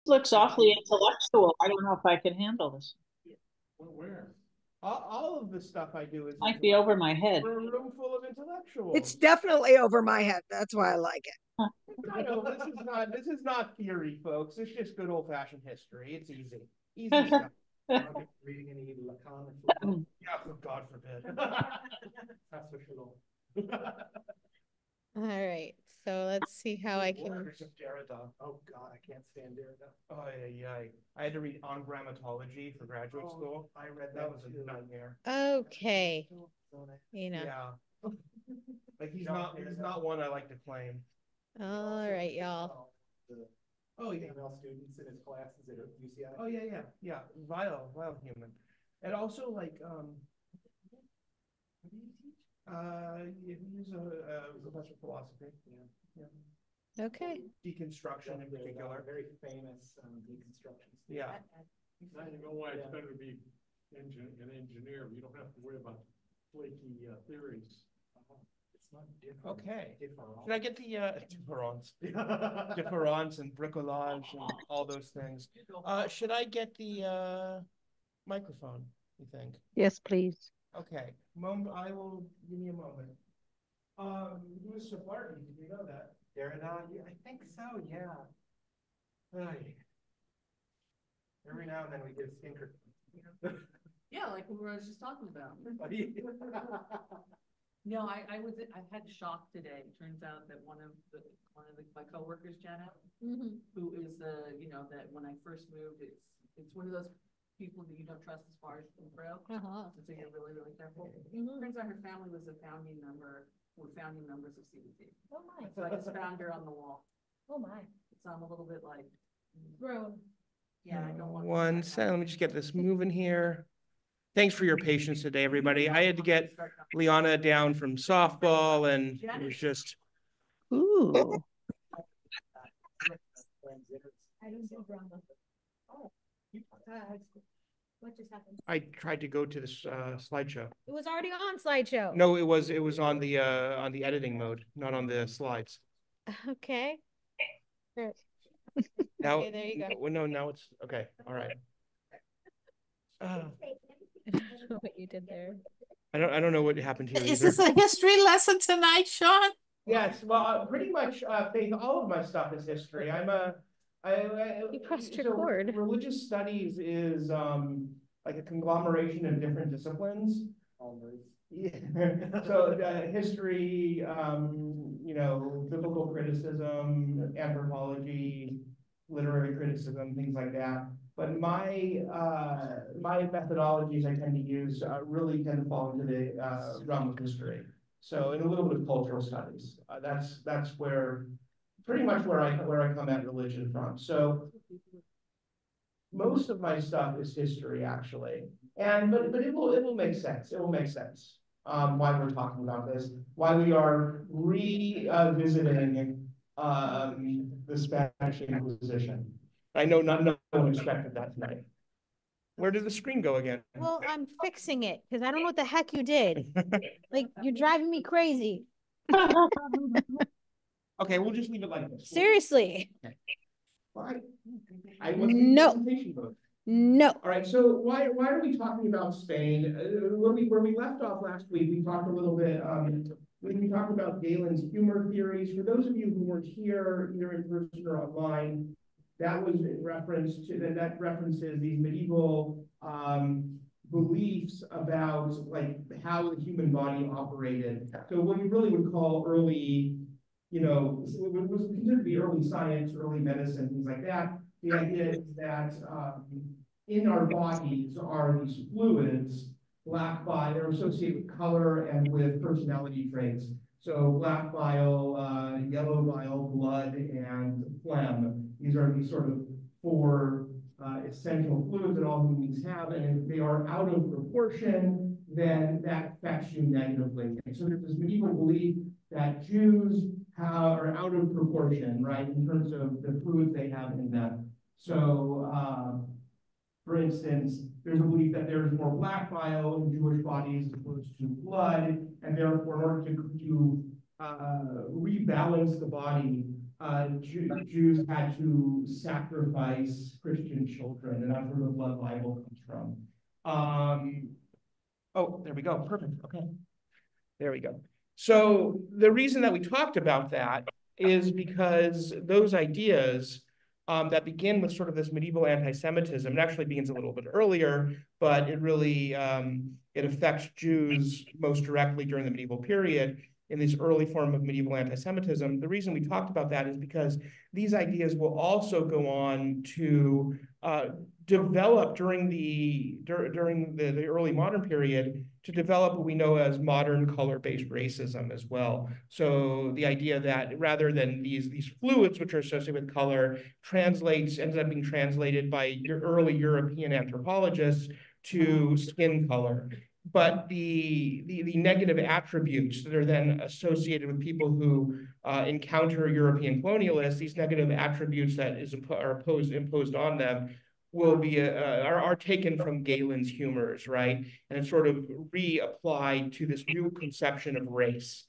Looks awfully intellectual. I don't know if I can handle this. Where? All of the stuff I do is Might be over my head. We're a room full of intellectuals. It's definitely over my head. That's why I like it. This is not theory, folks. It's just good old fashioned history. It's easy. Easy stuff. Reading any Lacan? Yeah, for God forbid. That's for sure. All right, so let's see how I can. Workers of Derrida. Oh God, I can't stand Derrida. Oh yeah. I had to read On Grammatology for graduate school. I read that was a nightmare. Okay, you know. Yeah. Like he's not one I like to claim. All right, y'all. Oh yeah. Female students in his classes at UCI. Oh yeah. Vile human. And also like what do you teach? He's a professor of philosophy. Yeah. Okay. Deconstruction in particular. Very famous deconstruction. Yeah. Now you know why it's better to be an engineer. You don't have to worry about flaky theories. It's not different. Okay. Should I get the difference and bricolage and all those things? Should I get the microphone, you think? Yes, please. Okay. I will give me a moment. Who is Sapardi? Did you know that? Derrida? Yeah, I think so, yeah. Every now and then we get a stinker. Yeah, like what I was just talking about. No, I had a shock today. Turns out that one of my coworkers, Janet, who is that when I first moved, it's one of those people that you don't trust as far as you can throw. So you're really, really careful. Turns out her family was founding members of CBT. Oh my. So I just found her on the wall. Oh my. So I'm a little bit like Grown. Yeah, I don't want One second, let me just get this moving here. Thanks for your patience today, everybody. I had to get Liana down from softball, and it was just. Ooh. I don't do drama. Oh. What just happened? I tried to go to this slideshow. It was already on slideshow. No, it was on the editing mode, not on the slides. Okay. Now, Okay, there you go. No, now it's okay. All right. I don't know what you did there. I don't know what happened here. Is this a history lesson tonight, Sean? Yes, well, pretty much, Faith, all of my stuff is history. You pressed record. Religious studies is like a conglomeration of different disciplines. Yeah. So history, biblical criticism, anthropology, literary criticism, things like that. But my methodologies I tend to use really tend to fall into the realm of history. So in a little bit of cultural studies, that's pretty much where I come at religion from. So most of my stuff is history, actually, but it will make sense. It will make sense why we're talking about this, why we are revisiting the Spanish Inquisition. I know no one expected that tonight. Where did the screen go again? Well, I'm fixing it because I don't know what the heck you did. Like, you're driving me crazy. Okay, we'll just leave it like this. Seriously. Okay. Why? No. No. All right, so why are we talking about Spain? Where we left off last week, we talked a little bit, when we talked about Galen's humor theories. For those of you who weren't here, either in person or online, that was in reference to, that references these medieval beliefs about like how the human body operated. So what we really would call early, it was considered to be early science, early medicine, things like that. The idea is that in our bodies are these fluids, they're associated with color and with personality traits. So black bile, yellow bile, blood, and phlegm. These are these sort of four essential fluids that all human beings have, and if they are out of proportion, then that affects you negatively. And so there's this medieval belief that Jews are out of proportion, right, in terms of the fluids they have in them. So, for instance, there's a belief that there's more black bile in Jewish bodies as opposed to blood, and therefore, in order to rebalance the body, Jews had to sacrifice Christian children, and that's where the blood libel comes from. Oh, there we go. Perfect. Okay. There we go. So the reason that we talked about that is because those ideas that begin with sort of this medieval anti-Semitism, it actually begins a little bit earlier, but it really, it affects Jews most directly during the medieval period in this early form of medieval anti-Semitism. The reason we talked about that is because these ideas will also go on to develop during the early modern period, to develop what we know as modern color-based racism as well. So the idea that rather than these fluids which are associated with color ends up being translated by your early European anthropologists to skin color. But the negative attributes that are then associated with people who encounter European colonialists, these negative attributes that are imposed on them, will be are taken from Galen's humors, right? And it's sort of reapplied to this new conception of race.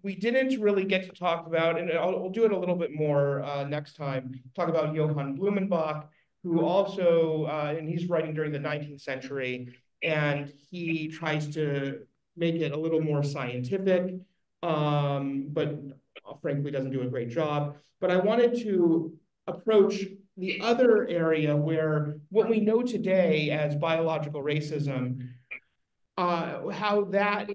We didn't really get to talk about, and I'll do it a little bit more next time, talk about Johann Blumenbach, who also, and he's writing during the 19th century, and he tries to make it a little more scientific, but frankly doesn't do a great job. But I wanted to approach the other area where what we know today as biological racism, how that,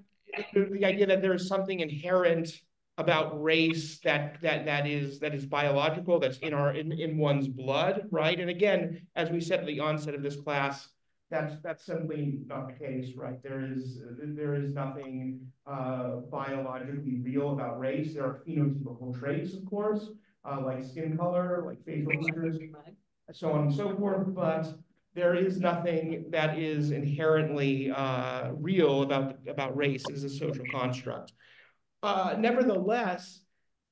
the idea that there is something inherent about race that is biological, that's in one's blood, right? And again, as we said at the onset of this class, that's simply not the case, right? There is nothing biologically real about race. There are phenotypical traits, of course, like skin color, like facial features, so on and so forth, but there is nothing that is inherently real about race as a social construct. Nevertheless,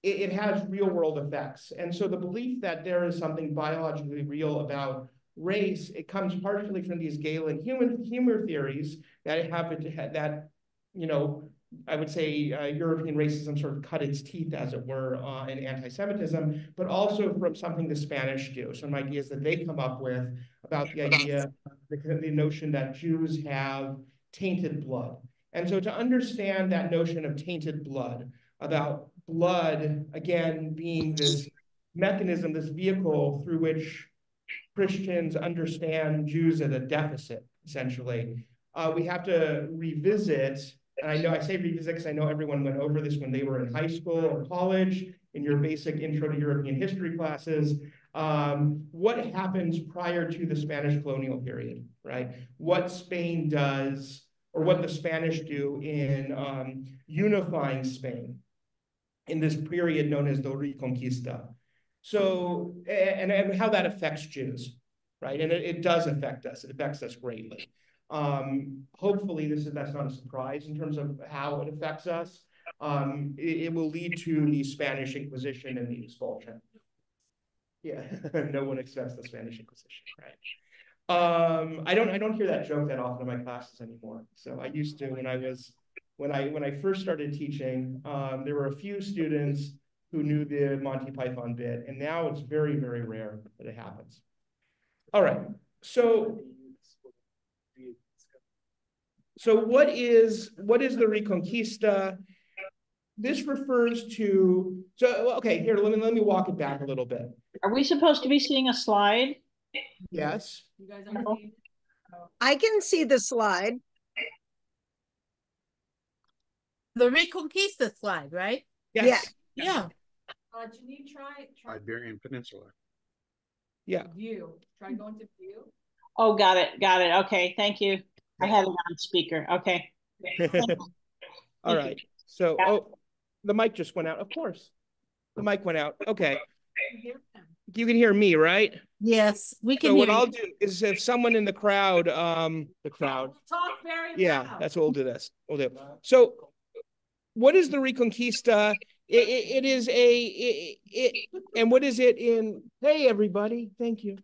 it has real world effects. And so the belief that there is something biologically real about race, it comes partially from these Galen humor theories that I would say European racism sort of cut its teeth, as it were, in anti-Semitism, but also from something the Spanish do, some ideas that they come up with about the idea, the notion that Jews have tainted blood. And so to understand that notion of tainted blood, about blood, again, being this mechanism, this vehicle through which Christians understand Jews as a deficit, essentially, we have to revisit, and I know I say revisit because I know everyone went over this when they were in high school or college, in your basic intro to European history classes, what happens prior to the Spanish colonial period, right? What Spain does, or what the Spanish do in unifying Spain in this period known as the Reconquista. So, and how that affects Jews, right? And it does affect us. It affects us greatly. Hopefully that's not a surprise in terms of how it affects us. It will lead to the Spanish Inquisition and the expulsion. Yeah, no one expects the Spanish Inquisition, right? I don't hear that joke that often in my classes anymore. So I used to when I first started teaching, there were a few students who knew the Monty Python bit, and now it's very, very rare that it happens. All right, so what is the Reconquista? This refers to, okay, here, let me walk it back a little bit. Are we supposed to be seeing a slide? Yes. You guys understand? I can see the slide. The Reconquista slide, right? Yes. Yeah. Can you try Iberian Peninsula. Yeah. view? Try going to view. Oh, got it. Okay, thank you. I had it on speaker. Okay. All right. So, the mic just went out. Of course, the mic went out. Okay. You can hear me, right? Yes, we can So hear what I'll you. do is, if someone in the crowd, We'll talk very yeah, loud. that's what we'll do. We'll do. So, what is the Reconquista? It is and what is it in? Hey, everybody, thank you.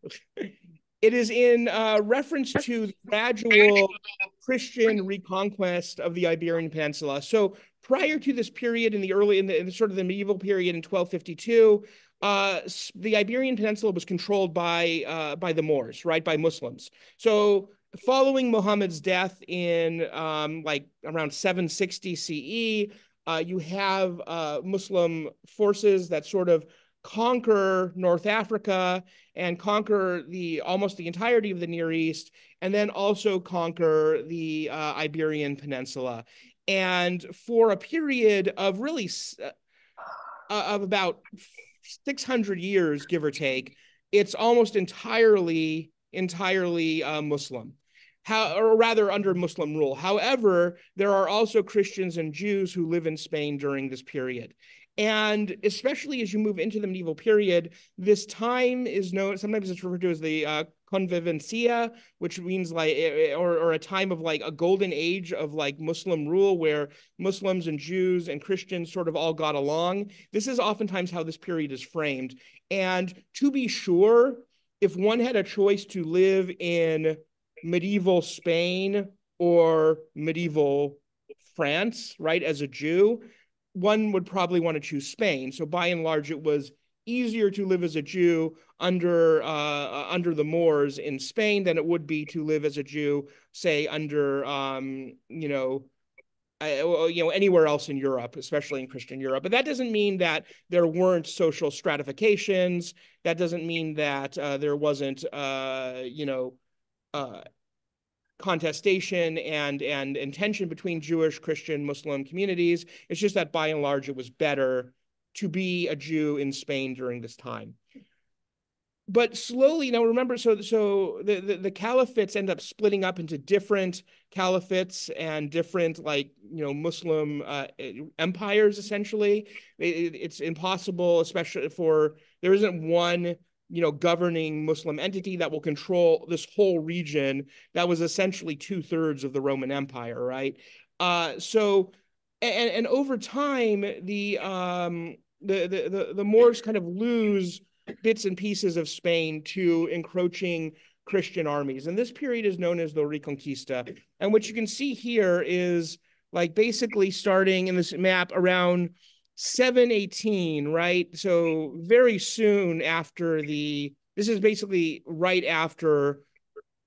It is in reference to the gradual Christian reconquest of the Iberian Peninsula. So prior to this period in the sort of the medieval period in 1252, the Iberian Peninsula was controlled by the Moors, right, by Muslims. So following Muhammad's death in like around 760 CE, you have Muslim forces that sort of conquer North Africa and conquer almost the entirety of the Near East, and then also conquer the Iberian Peninsula. And for a period of really of about 600 years, give or take, it's almost entirely Muslim. Or rather under Muslim rule. However, there are also Christians and Jews who live in Spain during this period. And especially as you move into the medieval period, this time is known, sometimes it's referred to as the convivencia, which means like, or a time of like a golden age of like Muslim rule where Muslims and Jews and Christians sort of all got along. This is oftentimes how this period is framed. And to be sure, if one had a choice to live in medieval Spain or medieval France, right, as a Jew, one would probably want to choose Spain. So by and large, it was easier to live as a Jew under the Moors in Spain than it would be to live as a Jew, say, under anywhere else in Europe, especially in Christian Europe. But that doesn't mean that there weren't social stratifications. That doesn't mean that there wasn't contestation and tension between Jewish, Christian, Muslim communities. It's just that by and large, it was better to be a Jew in Spain during this time. But slowly, now remember, so the caliphates end up splitting up into different caliphates and different Muslim empires, essentially. It's impossible, especially there isn't one governing Muslim entity that will control this whole region that was essentially 2/3 of the Roman Empire, right? So over time, the Moors kind of lose bits and pieces of Spain to encroaching Christian armies, and this period is known as the Reconquista. And what you can see here is like basically starting in this map around 718, right? So very soon after this is basically right after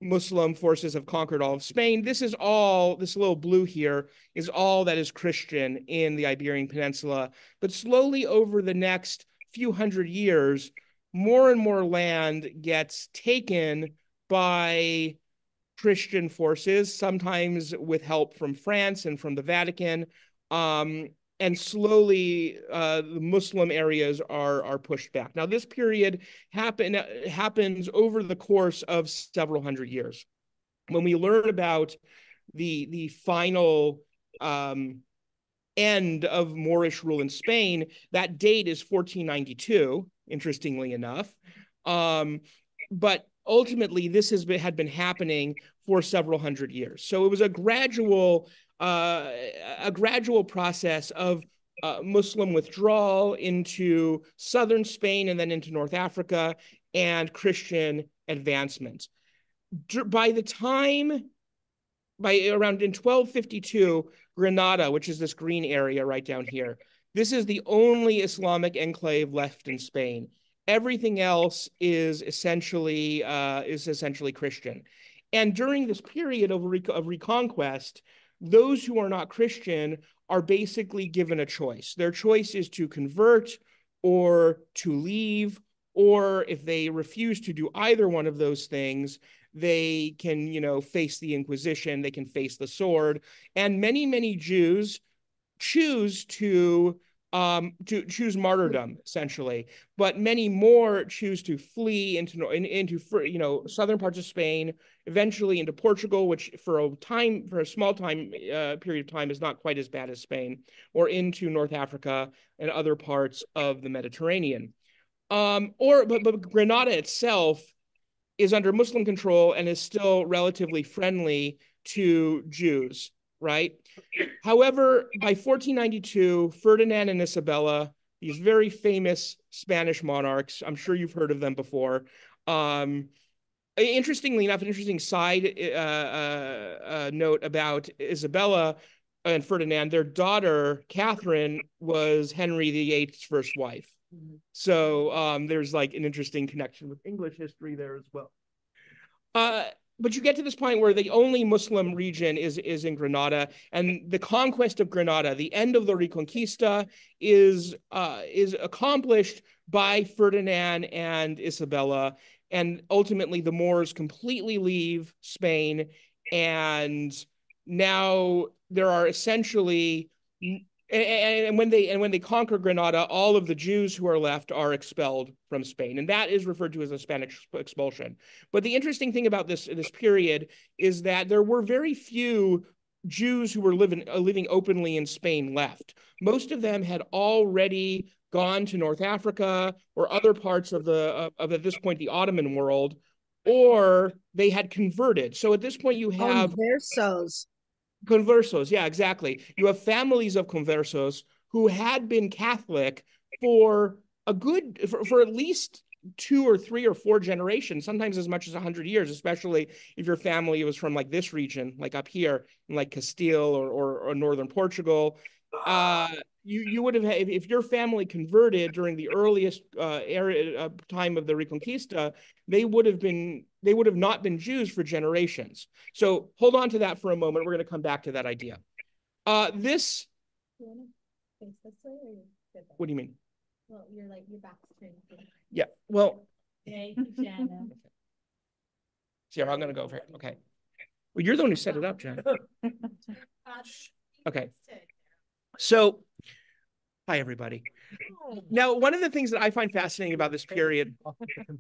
Muslim forces have conquered all of Spain. This little blue here is all that is Christian in the Iberian Peninsula. But slowly over the next few hundred years, more and more land gets taken by Christian forces, sometimes with help from France and from the Vatican. And slowly the Muslim areas are pushed back. Now, this period happens over the course of several hundred years. When we learn about the final end of Moorish rule in Spain, that date is 1492, interestingly enough. But ultimately, this had been happening for several hundred years. So it was a gradual process of Muslim withdrawal into southern Spain and then into North Africa and Christian advancement. By around in 1252, Granada, which is this green area right down here, this is the only Islamic enclave left in Spain. Everything else is essentially Christian. And during this period of reconquest, those who are not Christian are basically given a choice. Their choice is to convert or to leave, or if they refuse to do either one of those things, they can, face the Inquisition, they can face the sword. And many, many Jews choose to choose martyrdom, essentially, but many more choose to flee into southern parts of Spain, eventually into Portugal, which for a small time period of time is not quite as bad as Spain, or into North Africa and other parts of the Mediterranean. But Granada itself is under Muslim control and is still relatively friendly to Jews, right? However, by 1492, Ferdinand and Isabella, these very famous Spanish monarchs, I'm sure you've heard of them before. Interestingly enough, an interesting side note about Isabella, and Ferdinand, their daughter, Catherine, was Henry VIII's first wife. So there's like an interesting connection with English history there as well. But you get to this point where the only Muslim region is in Granada, and the conquest of Granada, the end of the Reconquista, is accomplished by Ferdinand and Isabella, and ultimately the Moors completely leave Spain, and now there are essentially. And when they conquer Granada, all of the Jews who are left are expelled from Spain, and that is referred to as a Spanish expulsion. But the interesting thing about this period is that there were very few Jews who were living openly in Spain left. Most of them had already gone to North Africa or other parts of at this point the Ottoman world, or they had converted. So at this point you have Conversos, yeah, exactly. You have families of conversos who had been Catholic for for at least 2 or 3 or 4 generations, sometimes as much as 100 years, especially if your family was from like this region, like up here in like Castile or northern Portugal. You would have, if your family converted during the earliest time of the Reconquista, they would have not been Jews for generations. So hold on to that for a moment. We're going to come back to that idea. What do you mean? Well, your back's turned. Yeah. Well. Thank you, Jana. Sarah, I'm going to go over here. Okay. Well, you're the one who set it up, Jen. Okay. So, hi, everybody. Now, one of the things that I find fascinating about this period,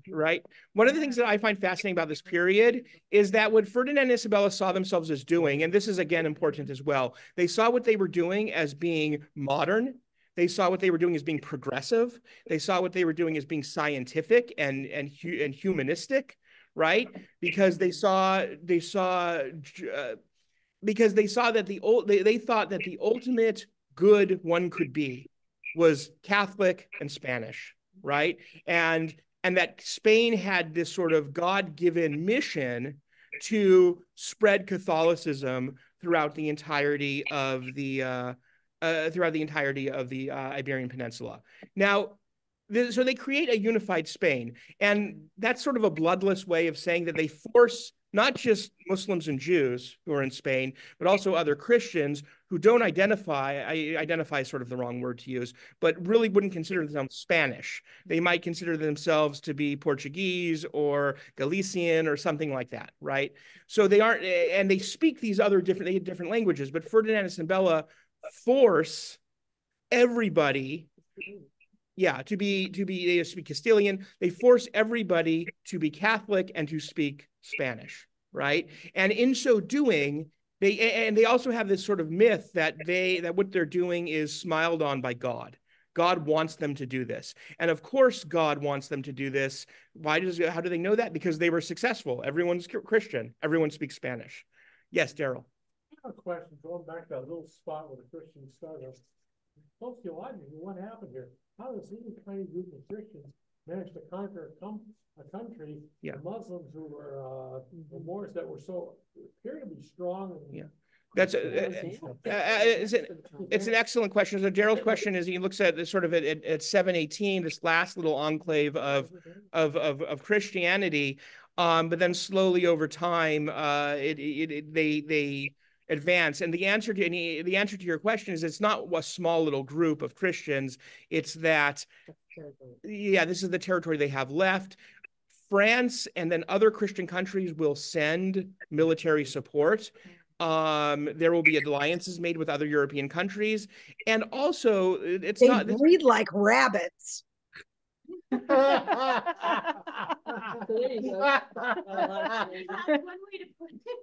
right? One of the things that I find fascinating about this period is that what Ferdinand and Isabella saw themselves as doing, and this is again important as well, they saw what they were doing as being modern. They saw what they were doing as being progressive. They saw what they were doing as being scientific and humanistic, right? Because they thought that the ultimate good one could be was Catholic and Spanish, right? And that Spain had this sort of God-given mission to spread Catholicism throughout the entirety of the Iberian Peninsula. Now, so they create a unified Spain, and that's sort of a bloodless way of saying that they force not just Muslims and Jews who are in Spain, but also other Christians who don't identify is sort of the wrong word to use, but really wouldn't consider themselves Spanish. They might consider themselves to be Portuguese or Galician or something like that, right? So they aren't, and they speak these other different languages, but Ferdinand and Isabella force everybody, they speak Castilian. They force everybody to be Catholic and to speak Spanish, right? And in so doing, they also have this sort of myth that what they're doing is smiled on by God. God wants them to do this. And of course, God wants them to do this. How do they know that? Because they were successful. Everyone's Christian. Everyone speaks Spanish. Yes, Daryl. I have a question, going back to that little spot where the Christians started. Sociologically, what happened here? How does any tiny group of Christians manage to conquer a country, the Muslims who were the Moors that were so appear to be strong? And, That's it's an excellent question. So Daryl's question is, he looks at this sort of at 718, this last little enclave of Christianity, but then slowly over time, they advance. And the answer to your question is, it's not a small little group of Christians. It's that, this is the territory they have left. France and then other Christian countries will send military support. There will be alliances made with other European countries. And also, they breed like rabbits. There you go.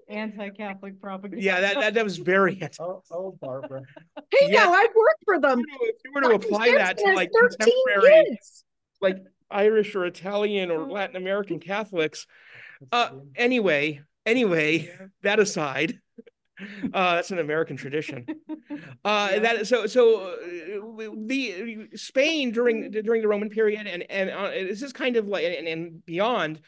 Anti-Catholic propaganda. Yeah, that was very. Oh, Barbara. Hey, now I've worked for them. If you were to apply that to like contemporary, like Irish or Italian or Latin American Catholics. Anyway, that aside, that's an American tradition. The Spain during the Roman period and this is kind of like and beyond.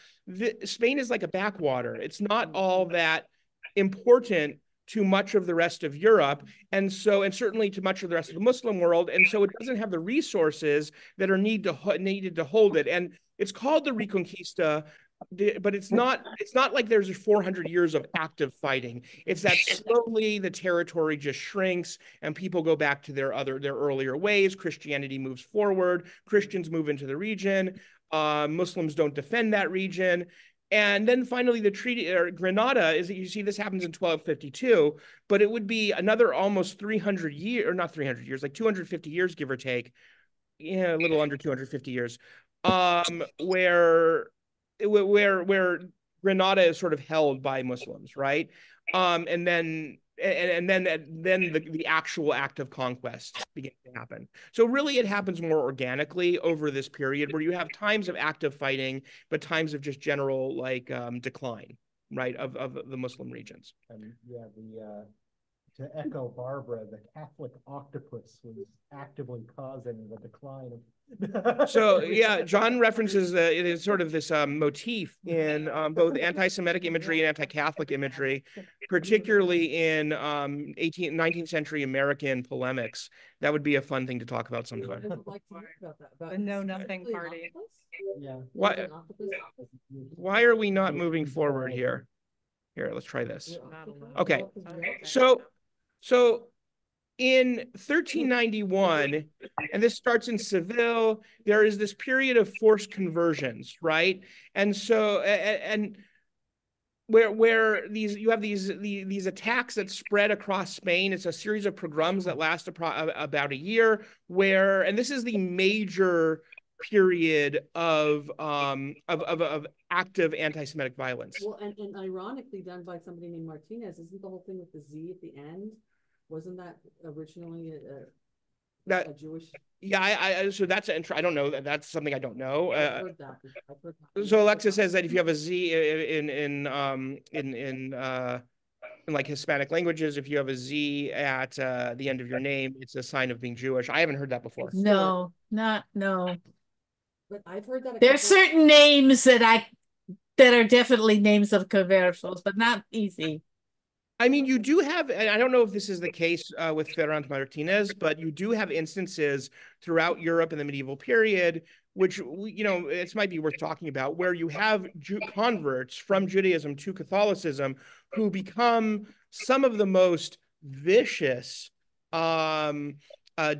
Spain is like a backwater. It's not all that important to much of the rest of Europe, and certainly to much of the rest of the Muslim world, and so it doesn't have the resources that are needed to hold it. And it's called the Reconquista, but it's not like there's 400 years of active fighting. It's that slowly the territory just shrinks and people go back to their earlier ways. Christianity moves forward, Christians move into the region, Muslims don't defend that region. And then finally the treaty, or Granada, is that you see this happens in 1252, but it would be another almost 300 years, or not 300 years, like 250 years, give or take, a little under 250 years, where Granada is sort of held by Muslims, right? And then the actual act of conquest begins to happen. So really it happens more organically over this period where you have times of active fighting, but times of just general decline, right, of the Muslim regions. And yeah, to echo Barbara, the Catholic octopus was actively causing the decline of. So yeah, John references it is sort of this motif in both anti-Semitic imagery and anti-Catholic imagery, particularly in 19th century American polemics. That would be a fun thing to talk about sometime. The Know Nothing Party. Yeah. Why are we not moving forward here? Here, let's try this. Okay, so in 1391, and this starts in Seville, there is this period of forced conversions, right? And so, where you have these attacks that spread across Spain. It's a series of pogroms that last about a year, and this is the major period of active anti-Semitic violence. Well, and ironically done by somebody named Martinez. Isn't the whole thing with the Z at the end? Wasn't that originally a Jewish? Yeah, so that's I don't know. That's something I don't know. I've heard that. So Alexa says that if you have a Z in like Hispanic languages, if you have a Z at the end of your name, it's a sign of being Jewish. I haven't heard that before. No. But I've heard that. There's certain names that are definitely names of conversos, but not easy. I mean, you do have, and I don't know if this is the case with Ferran Martinez, but you do have instances throughout Europe in the medieval period, which, it might be worth talking about, where you have converts from Judaism to Catholicism who become some of the most vicious,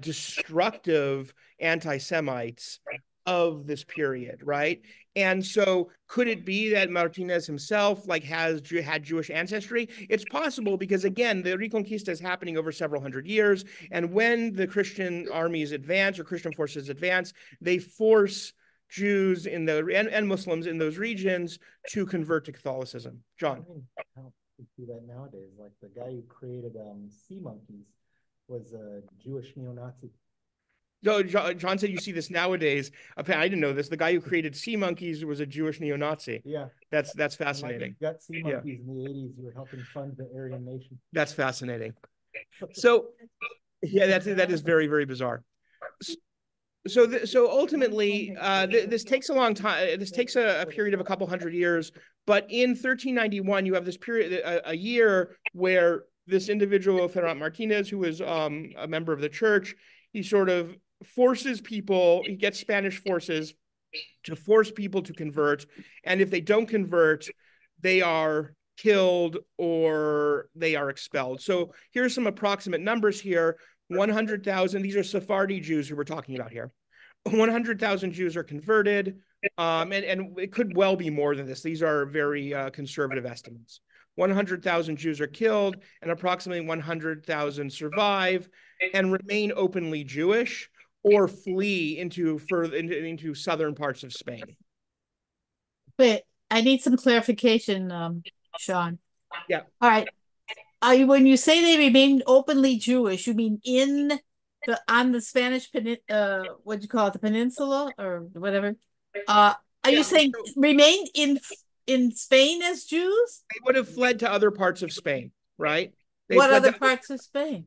destructive anti-Semites of this period, right? And so could it be that Martinez himself had Jewish ancestry? It's possible because, again, the Reconquista is happening over several hundred years. And when the Christian armies advance or Christian forces advance, they force Jews and Muslims in those regions to convert to Catholicism. John? How do you do that nowadays? Like the guy who created Sea Monkeys was a Jewish neo-Nazi. So John said you see this nowadays. I didn't know this. The guy who created Sea Monkeys was a Jewish neo-Nazi. Yeah. That's fascinating. Like you got Sea Monkeys in the 80s. You were helping fund the Aryan Nation. That's fascinating. So, yeah, that is very, very bizarre. So ultimately, this takes a long time. This takes a period of a couple hundred years. But in 1391, you have this period, a year where this individual, Ferran Martinez, who was a member of the church, he sort of forces people, he gets Spanish forces to force people to convert. And if they don't convert, they are killed or they are expelled. So here's some approximate numbers here. 100,000, these are Sephardi Jews who we're talking about here. 100,000 Jews are converted. And it could well be more than this. These are very conservative estimates. 100,000 Jews are killed and approximately 100,000 survive and remain openly Jewish or flee into southern parts of Spain. But I need some clarification, Sean. Yeah. All right. When you say they remain openly Jewish, you mean on the Spanish what do you call it, the peninsula or whatever? Are you saying remained in Spain as Jews? They would have fled to other parts of Spain, right? What other parts of Spain?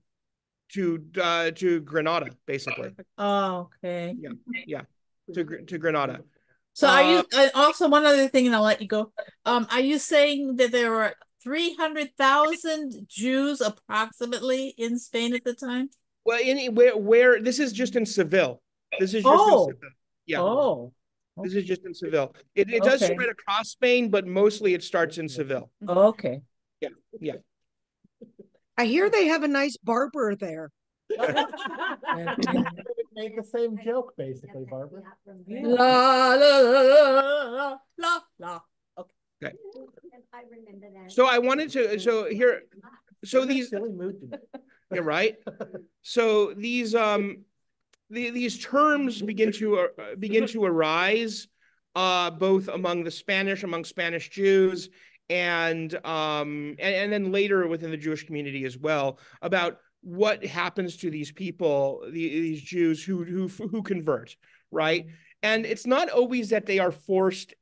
To Granada, basically. Oh, okay. Yeah. To Granada. So are you also one other thing, and I'll let you go. Are you saying that there were 300,000 Jews approximately in Spain at the time? Well, where this is just in Seville. This is just in Seville. Yeah. Oh. This is just in Seville. It does Okay. spread across Spain, but mostly it starts in Seville. Okay. Yeah. Yeah. I hear they have a nice barber there. Made the same joke, basically, Barbara. La la la la la. Okay. I remember that. So I wanted to, so these, Silly mood. yeah, right. So these terms begin to arise, both among Spanish Jews, and then later within the Jewish community as well, about what happens to these people, these Jews who convert, right? And it's not always that they are forced.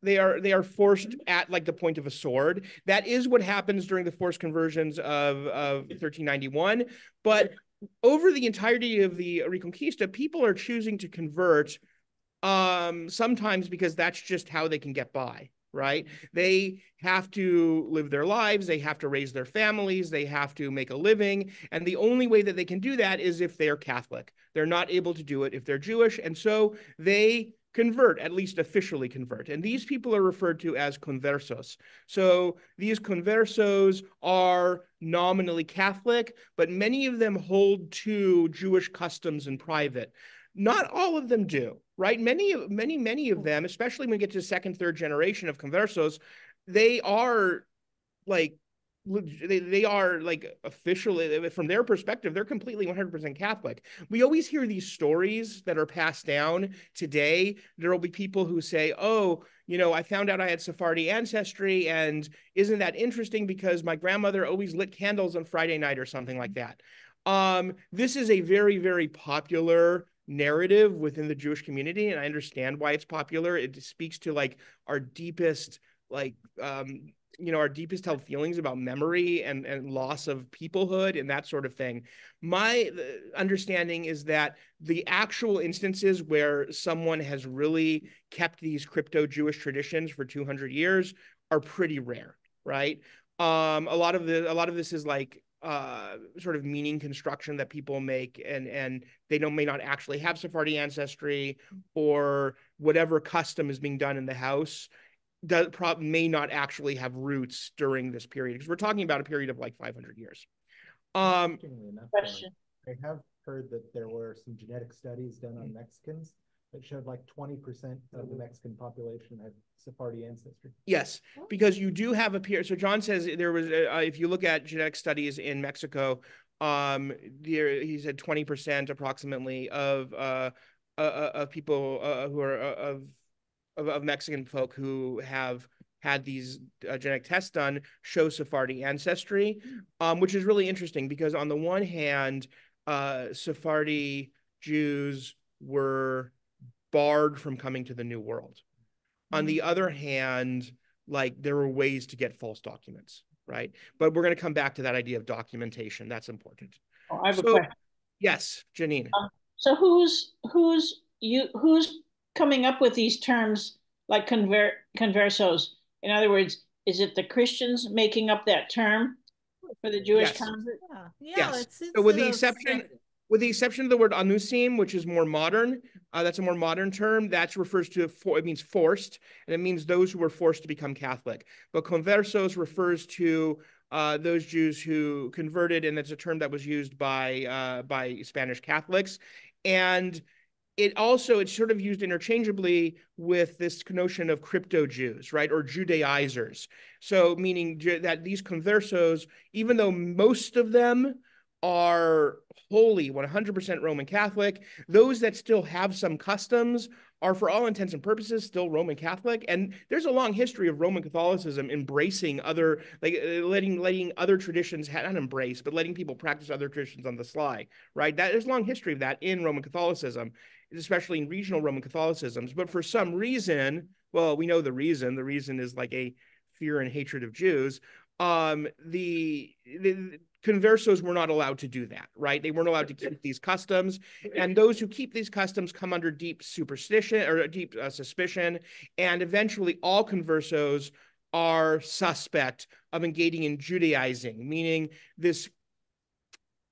They are forced at like the point of a sword. That is what happens during the forced conversions of 1391. But over the entirety of the Reconquista, people are choosing to convert, sometimes because that's just how they can get by, right? They have to live their lives, they have to raise their families, they have to make a living, and the only way that they can do that is if they are Catholic. They're not able to do it if they're Jewish, and so they convert, at least officially convert. And these people are referred to as conversos. So these conversos are nominally Catholic, but many of them hold to Jewish customs in private. Not all of them do, right? Many of them, especially when we get to the second, third generation of conversos, they are like, they are like officially, from their perspective, they're completely 100% Catholic. We always hear these stories that are passed down today. There will be people who say, oh, I found out I had Sephardi ancestry, and isn't that interesting because my grandmother always lit candles on Friday night or something like that. This is a very, very popular narrative within the Jewish community, and I understand why it's popular. It speaks to like our deepest, our deepest held feelings about memory and loss of peoplehood and that sort of thing. My understanding is that the actual instances where someone has really kept these crypto-Jewish traditions for 200 years are pretty rare, right? A lot of this is like sort of meaning construction that people make, and they may not actually have Sephardi ancestry, or whatever custom is being done in the house may not actually have roots during this period, because we're talking about a period of like 500 years. Interestingly enough, Question. I have heard that there were some genetic studies done on Mexicans that showed like 20% of the Mexican population had Sephardi ancestry. Yes, because you do have a period. So John says there was, if you look at genetic studies in Mexico, he said 20% approximately of people who are of Mexican folk who have had these genetic tests done show Sephardi ancestry, which is really interesting because on the one hand, Sephardi Jews were barred from coming to the New World. On the other hand, like there were ways to get false documents, right? But we're going to come back to that idea of documentation. That's important. Oh, I have a question. Yes, Janine. So who's coming up with these terms like conversos? In other words, is it the Christians making up that term for the Jewish convert? Yes. So with the exception of the word anusim, which is more modern, that's a more modern term. That refers to, it means forced, and it means those who were forced to become Catholic. But conversos refers to those Jews who converted, and it's a term that was used by Spanish Catholics. And it's sort of used interchangeably with this notion of crypto Jews, right? Or Judaizers. So meaning that these conversos, even though most of them are wholly 100% Roman Catholic, those that still have some customs are, for all intents and purposes, still Roman Catholic. And there's a long history of Roman Catholicism embracing other, like letting other traditions, not embrace, but letting people practice other traditions on the sly, right? There's a long history of that in Roman Catholicism, especially in regional Roman Catholicisms. But for some reason, well, we know the reason is like a fear and hatred of Jews. The conversos were not allowed to do that, right? They weren't allowed to keep these customs, and those who keep these customs come under deep superstition or deep suspicion, and eventually all conversos are suspect of engaging in Judaizing, meaning this,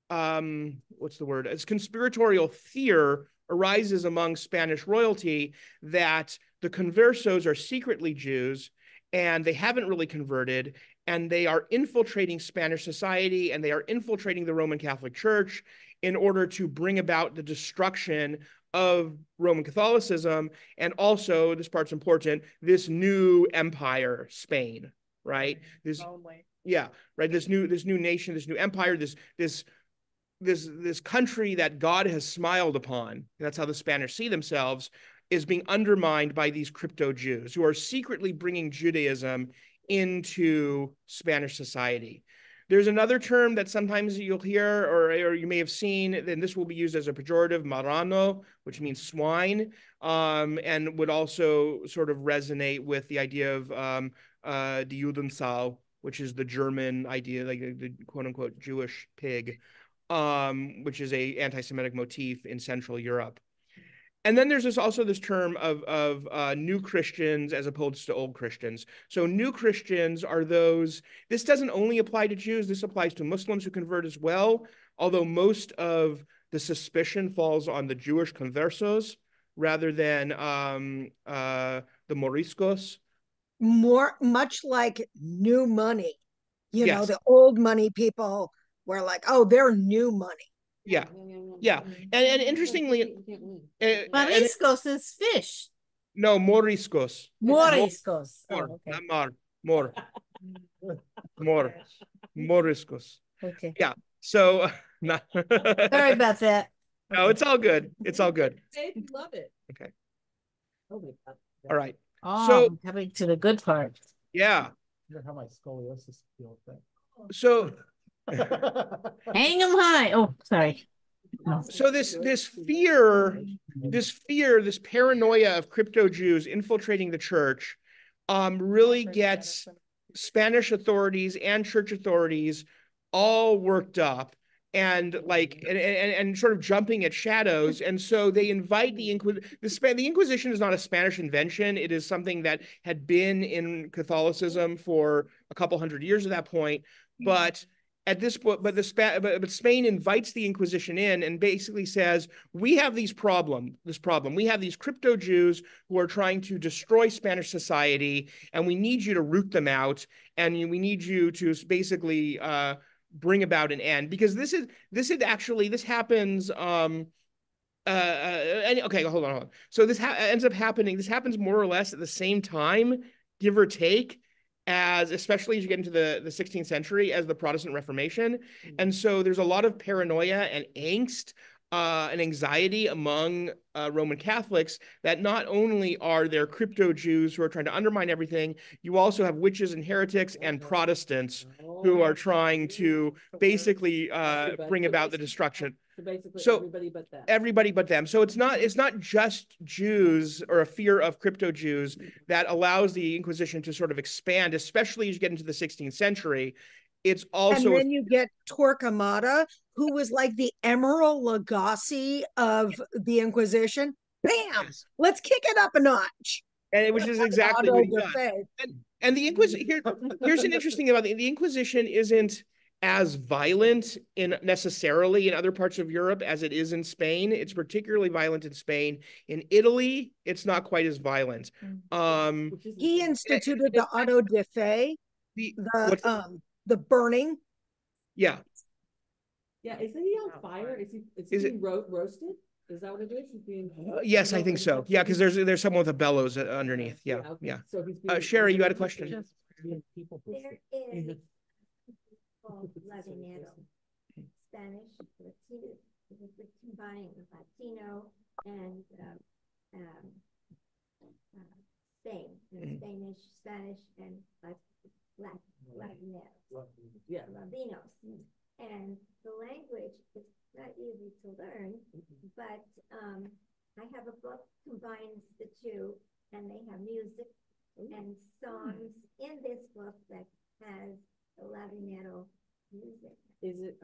what's the word? It's conspiratorial fear arises among Spanish royalty that the conversos are secretly Jews and they haven't really converted, and they are infiltrating Spanish society and they are infiltrating the Roman Catholic Church in order to bring about the destruction of Roman Catholicism, and also, this part's important, this new empire, Spain, right? This, yeah, right. This new nation, this new empire, this country that God has smiled upon, that's how the Spanish see themselves, is being undermined by these crypto Jews who are secretly bringing Judaism into Spanish society. There's another term that sometimes you'll hear, or you may have seen, and this will be used as a pejorative, marrano, which means swine, and would also sort of resonate with the idea of die Judensau, which is the German idea, like the quote-unquote Jewish pig, which is a anti-Semitic motif in Central Europe. And then there's also this term of new Christians as opposed to old Christians. So new Christians are those, this doesn't only apply to Jews, this applies to Muslims who convert as well, although most of the suspicion falls on the Jewish conversos rather than the Moriscos. Much like new money, you know, Yes. the old money people were like, oh, they're new money. Yeah. Yeah. And interestingly, Mariscos is fish. No, moriscos. Moriscos. More, Oh, okay. not more. More. Moriscos. Okay. Yeah. So, not Sorry about that. No, it's all good. It's all good. They love it. Okay. Oh my God. All right. Oh, So, I'm coming to the good part. yeah. I wonder how my scoliosis feels then. So, Hang them high. Oh, sorry. No. so this paranoia of crypto Jews infiltrating the church, really gets Spanish authorities and church authorities all worked up and like and sort of jumping at shadows. And so they invite the Inquisition is not a Spanish invention. It is something that had been in Catholicism for a couple hundred years at that point, but at this point, but Spain invites the Inquisition in and basically says, we have this problem. We have these crypto Jews who are trying to destroy Spanish society, and we need you to root them out, and we need you to basically bring about an end, because this happens. Okay, hold on. So this ends up happening. This happens more or less at the same time, give or take, as especially as you get into the 16th century, as the Protestant Reformation. And so there's a lot of paranoia and angst and anxiety among Roman Catholics that not only are there crypto Jews who are trying to undermine everything, you also have witches and heretics and Protestants who are trying to basically bring about the destruction. So basically, So everybody but them. Everybody but them. So it's not just Jews or a fear of crypto Jews that allows the Inquisition to sort of expand, especially as you get into the 16th century. It's also, and then you get Torquemada, who was like the Emeril Lagasse of the Inquisition. Bam! Yes. Let's kick it up a notch. And which is exactly what he does. Faith. And the Inquisition, here's an interesting thing about the Inquisition isn't as violent necessarily in other parts of Europe as it is in Spain. It's particularly violent in Spain. In Italy, it's not quite as violent. He instituted the auto de fe, the burning. Yeah. Yeah, isn't he on fire? Is he being roasted? Is that what it is? He's being yes, I think so. Yeah, because there's someone with a bellows underneath. Yeah, okay. yeah. So he's being, Sherry, you had a question? There is called Latinero, Spanish, Latino, combining Latino and Spain, Spanish, and Latinero. Yeah. Latinos. And the language is not easy to learn, but I have a book combines the two, and they have music and songs in this book that has the Latinero music. Is it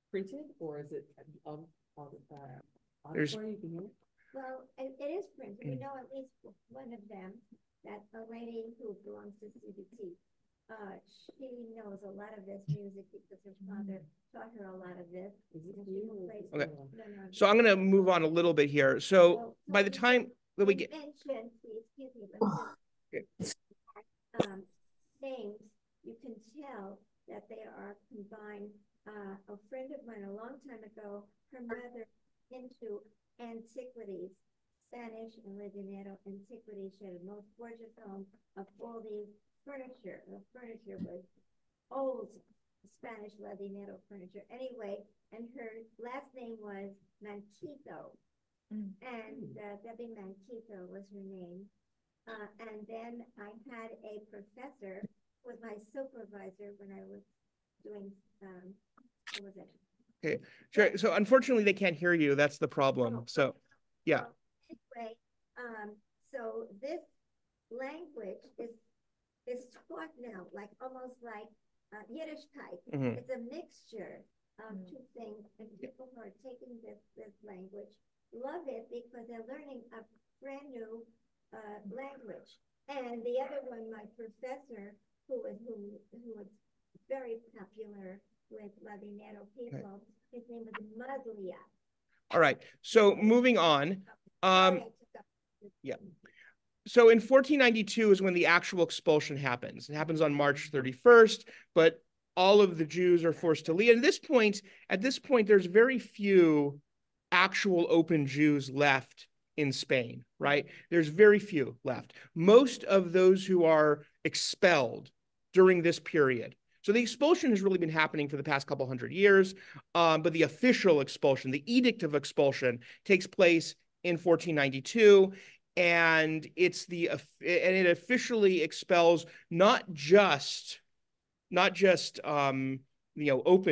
printed, or is it There's- auditory? You can hear it? Well, it is printed. We know at least one of them. that a lady who belongs to CBT, she knows a lot of this music because her father taught her a lot of this. Okay. So I'm going to move on a little bit here. So by the time that we get names, you can tell that they are combined. A friend of mine a long time ago, her mother into antiquities, Spanish and Ladinero antiquities. She had the most gorgeous home of all these furniture. The furniture was old Spanish Ladinero furniture. Anyway, and her last name was Manquito. And Debbie Manquito was her name. And then I had a professor who was my supervisor when I was doing, what was it? Okay, sure. So unfortunately, they can't hear you. That's the problem. So, yeah. Anyway, so this language is taught now, like almost like Yiddish type. It's a mixture of two things, and people who are taking this language love it because they're learning a brand new language. And the other one, my professor, who was very popular with Ladinero people, his name was Maglia. All right. So moving on. Yeah. So in 1492 is when the actual expulsion happens. It happens on March 31st, but all of the Jews are forced to leave. And at this point, there's very few actual open Jews left in Spain, right? There's very few left. Most of those who are expelled during this period. So the expulsion has really been happening for the past couple hundred years, but the official expulsion, the edict of expulsion, takes place in 1492, and it officially expels not just open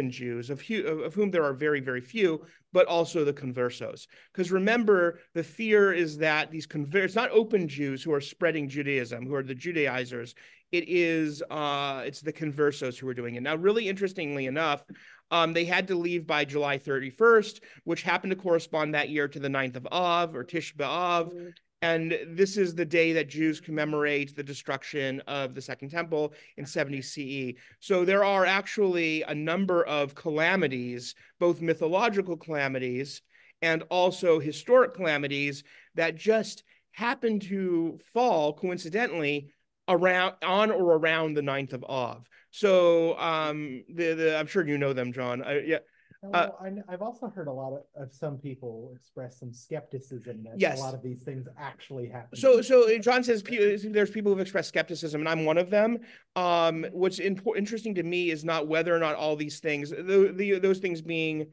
Jews, of whom there are very, very few, but also the conversos. Because remember, the fear is that it's not open Jews who are spreading Judaism, who are the Judaizers. It's the conversos who are doing it. Now, really interestingly enough, they had to leave by July 31st, which happened to correspond that year to the 9th of Av, or Tish B'Av. And this is the day that Jews commemorate the destruction of the Second Temple in 70 CE. So there are actually a number of calamities, both mythological calamities and also historic calamities, that just happen to fall coincidentally on or around the 9th of Av. So I'm sure you know them, John. Yeah. Well, I've also heard a lot of some people express some skepticism that yes, a lot of these things actually happen. So John says there's people who've expressed skepticism, and I'm one of them. What's interesting to me is not whether or not all these things, those things being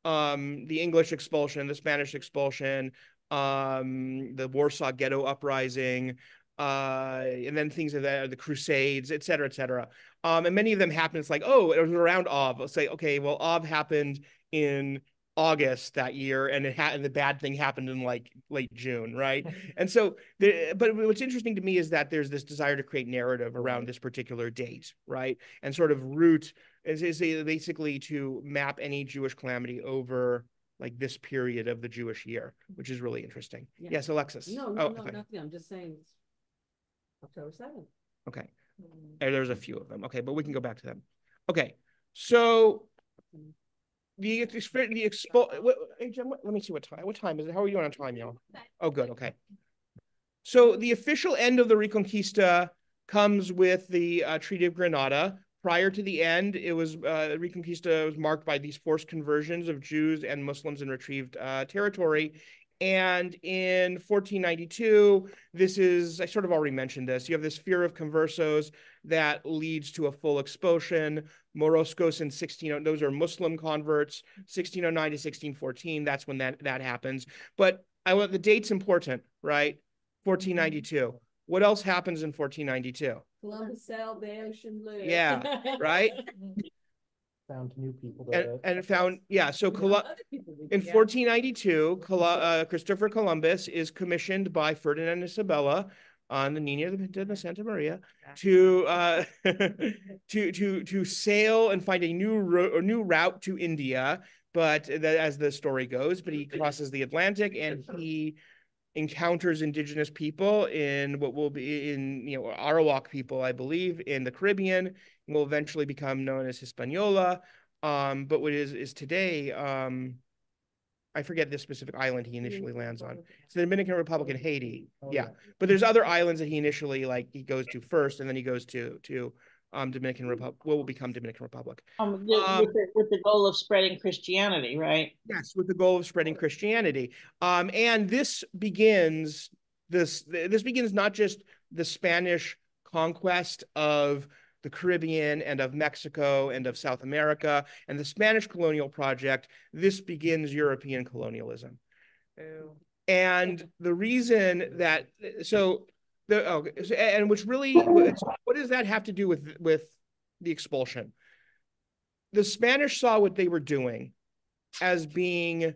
the English expulsion, the Spanish expulsion, the Warsaw Ghetto Uprising, and then things of that, the Crusades, et cetera, et cetera. And many of them happen. It's like, oh, it was around Av. Let's say, okay, well, Av happened in August that year, and the bad thing happened in like late June, right? And so, but what's interesting to me is that there's this desire to create narrative around this particular date, right? And sort of root is basically to map any Jewish calamity over like this period of the Jewish year, which is really interesting. Yeah. Yes, Alexis. No, okay. Nothing. I'm just saying October 7th. Okay. There's a few of them. Okay, but we can go back to them. Okay, so let me see what time is it? How are you on time, y'all? Oh, good. Okay. So the official end of the Reconquista comes with the Treaty of Granada. Prior to the end, it was Reconquista was marked by these forced conversions of Jews and Muslims in retrieved territory. And in 1492, I sort of already mentioned this, you have this fear of conversos that leads to a full expulsion. Moriscos in those are Muslim converts, 1609 to 1614, that's when that happens. But the date's important, right? 1492. What else happens in 1492? Columbus sailed the ocean blue. Yeah, right? Found new people and found, yeah, so in 1492 Christopher Columbus is commissioned by Ferdinand and Isabella on the Nina de la Santa Maria to sail and find a new route to India, but as the story goes, but he crosses the Atlantic and he encounters indigenous people in what will be in, Arawak people, I believe, in the Caribbean, will eventually become known as Hispaniola. But what is today, I forget this specific island he initially lands on. It's the Dominican Republic and Haiti. Yeah. But there's other islands that he initially he goes to first, and then he goes to Dominican Republic, what will become Dominican Republic. With the goal of spreading Christianity, right? Yes, with the goal of spreading Christianity. And this begins not just the Spanish conquest of the Caribbean and of Mexico and of South America and the Spanish colonial project. This begins European colonialism. And the reason that, and which really, what does that have to do with the expulsion? The Spanish saw what they were doing as being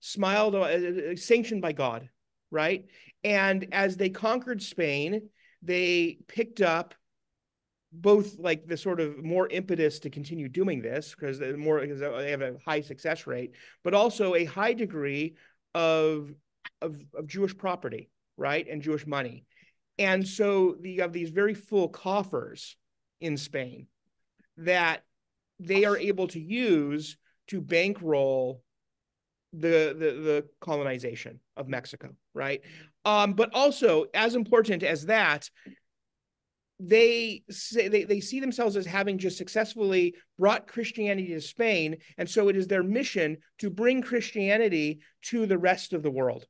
sanctioned by God, right? And as they conquered Spain, they picked up both like the sort of more impetus to continue doing this because they have a high success rate, but also a high degree of Jewish property, right, and Jewish money. And so you have these very full coffers in Spain that they are able to use to bankroll the colonization of Mexico, right? But also, as important as that, they see themselves as having just successfully brought Christianity to Spain, and so it is their mission to bring Christianity to the rest of the world.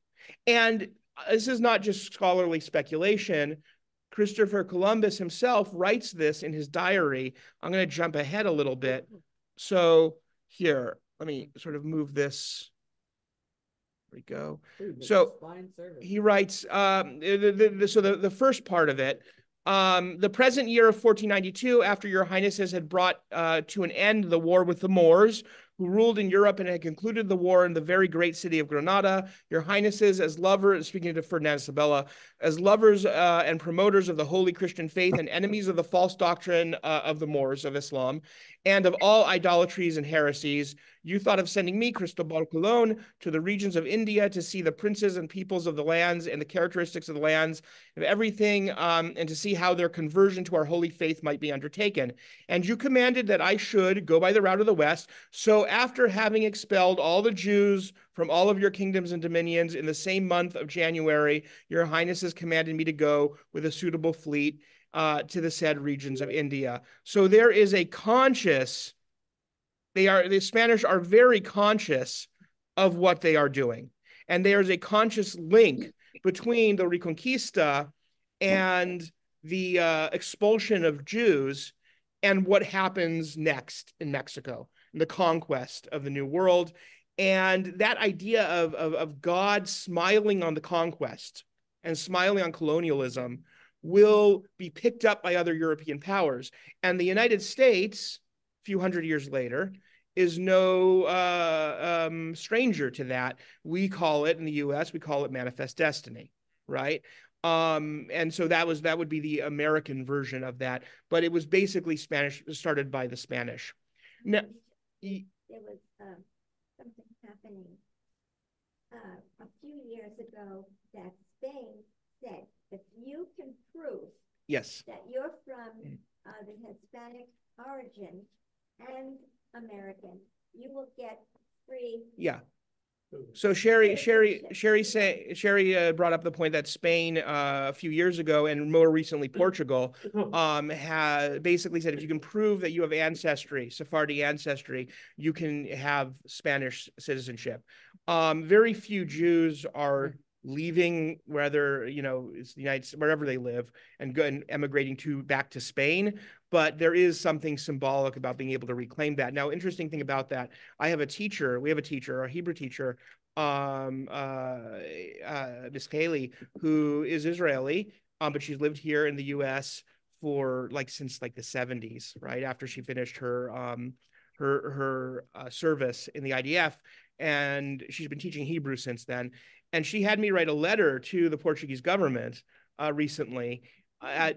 And this is not just scholarly speculation. Christopher Columbus himself writes this in his diary. I'm going to jump ahead a little bit. So here, let me sort of move this. There we go. So he writes, the first part of it, the present year of 1492, after your highnesses had brought to an end the war with the Moors, who ruled in Europe and had concluded the war in the very great city of Granada, your highnesses, as lovers, speaking to Ferdinand Isabella, as lovers and promoters of the holy Christian faith and enemies of the false doctrine of the Moors, of Islam, and of all idolatries and heresies, you thought of sending me, Cristobal Colon, to the regions of India to see the princes and peoples of the lands and the characteristics of the lands, of everything, and to see how their conversion to our holy faith might be undertaken. And you commanded that I should go by the route of the west. So after having expelled all the Jews from all of your kingdoms and dominions in the same month of January, your highnesses commanded me to go with a suitable fleet to the said regions of India. So there is a conscious, the Spanish are very conscious of what they are doing. And there's a conscious link between the Reconquista and the expulsion of Jews and what happens next in Mexico, the conquest of the New World. And that idea of God smiling on the conquest and smiling on colonialism will be picked up by other European powers. And the United States, a few hundred years later, is no stranger to that. We call it, in the US, we call it manifest destiny, right? And so that would be the American version of that, but it was basically started by the Spanish. Now, there was something happening a few years ago that Spain said, if you can prove yes, that you're from the Hispanic origin and American, you will get free. Yeah. So Sherry brought up the point that Spain a few years ago, and more recently Portugal, had basically said if you can prove that you have ancestry, Sephardi ancestry, you can have Spanish citizenship. Very few Jews are leaving, whether it's the United States, wherever they live, and emigrating back to Spain. But there is something symbolic about being able to reclaim that. Now, interesting thing about that, we have a teacher, a Hebrew teacher, Miss Haley, who is Israeli, but she's lived here in the US for since the 70s, right? After she finished her service in the IDF, and she's been teaching Hebrew since then. And she had me write a letter to the Portuguese government recently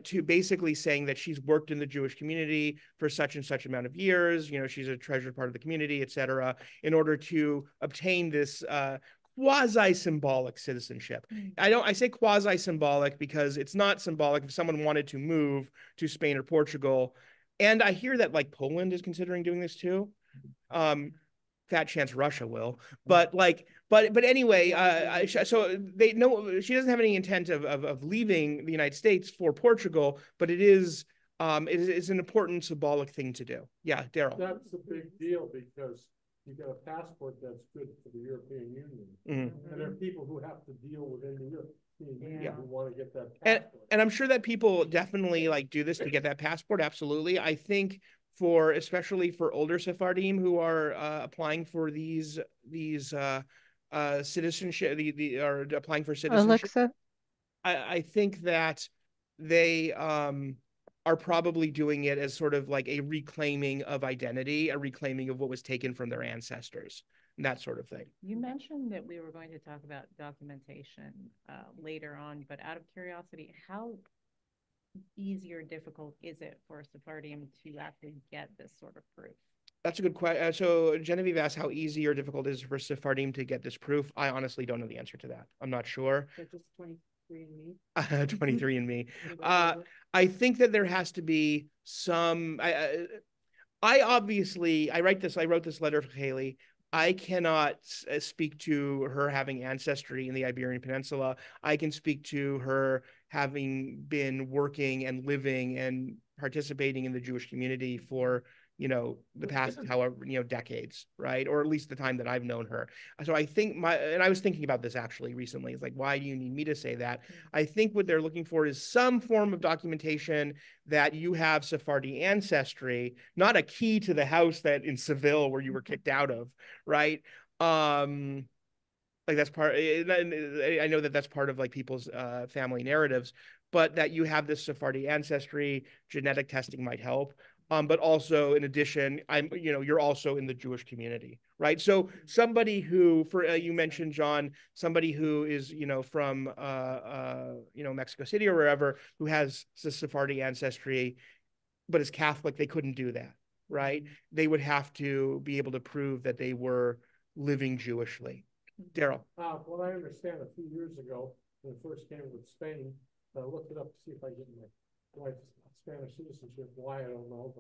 to basically saying that she's worked in the Jewish community for such and such amount of years, she's a treasured part of the community, et cetera, in order to obtain this quasi-symbolic citizenship. I say quasi-symbolic because it's not symbolic if someone wanted to move to Spain or Portugal. And I hear that like Poland is considering doing this too. Fat chance Russia will, but anyway, so they know she doesn't have any intent of leaving the United States for Portugal, but it is an important symbolic thing to do. Yeah, Daryl. That's a big deal because you get a passport that's good for the European Union, and there are people who have to deal within the European Union who want to get that passport. And I'm sure that people definitely like do this to get that passport. Absolutely, I think. Especially for older Sephardim who are applying for these citizenship, are applying for citizenship. Alexa, I think that they are probably doing it as sort of like a reclaiming of identity, a reclaiming of what was taken from their ancestors, and that sort of thing. You mentioned that we were going to talk about documentation later on, but out of curiosity, how easy or difficult is it for a Sephardian to actually get this sort of proof? That's a good question. So Genevieve asked how easy or difficult it is for Sephardim to get this proof. I honestly don't know the answer to that. I'm not sure. So just 23andMe. 23andMe. I think that there has to be some. I wrote this letter for Haley. I cannot speak to her having ancestry in the Iberian Peninsula. I can speak to her having been working and living and participating in the Jewish community for, the past decades, right? Or at least the time that I've known her. So I think and I was thinking about this actually recently. It's like, why do you need me to say that? I think what they're looking for is some form of documentation that you have Sephardi ancestry, not a key to the house that in Seville where you were kicked out of, right? Like that's part, I know that that's part of like people's family narratives, but that you have this Sephardi ancestry, genetic testing might help. But also in addition, you're also in the Jewish community, right? So somebody who, you mentioned, John, somebody who is, from, Mexico City or wherever, who has Sephardi ancestry, but is Catholic, they couldn't do that, right? They would have to be able to prove that they were living Jewishly. Daryl. What I understand a few years ago, when I first came with Spain, I looked it up to see if I get my wife's Spanish citizenship, why I don't know,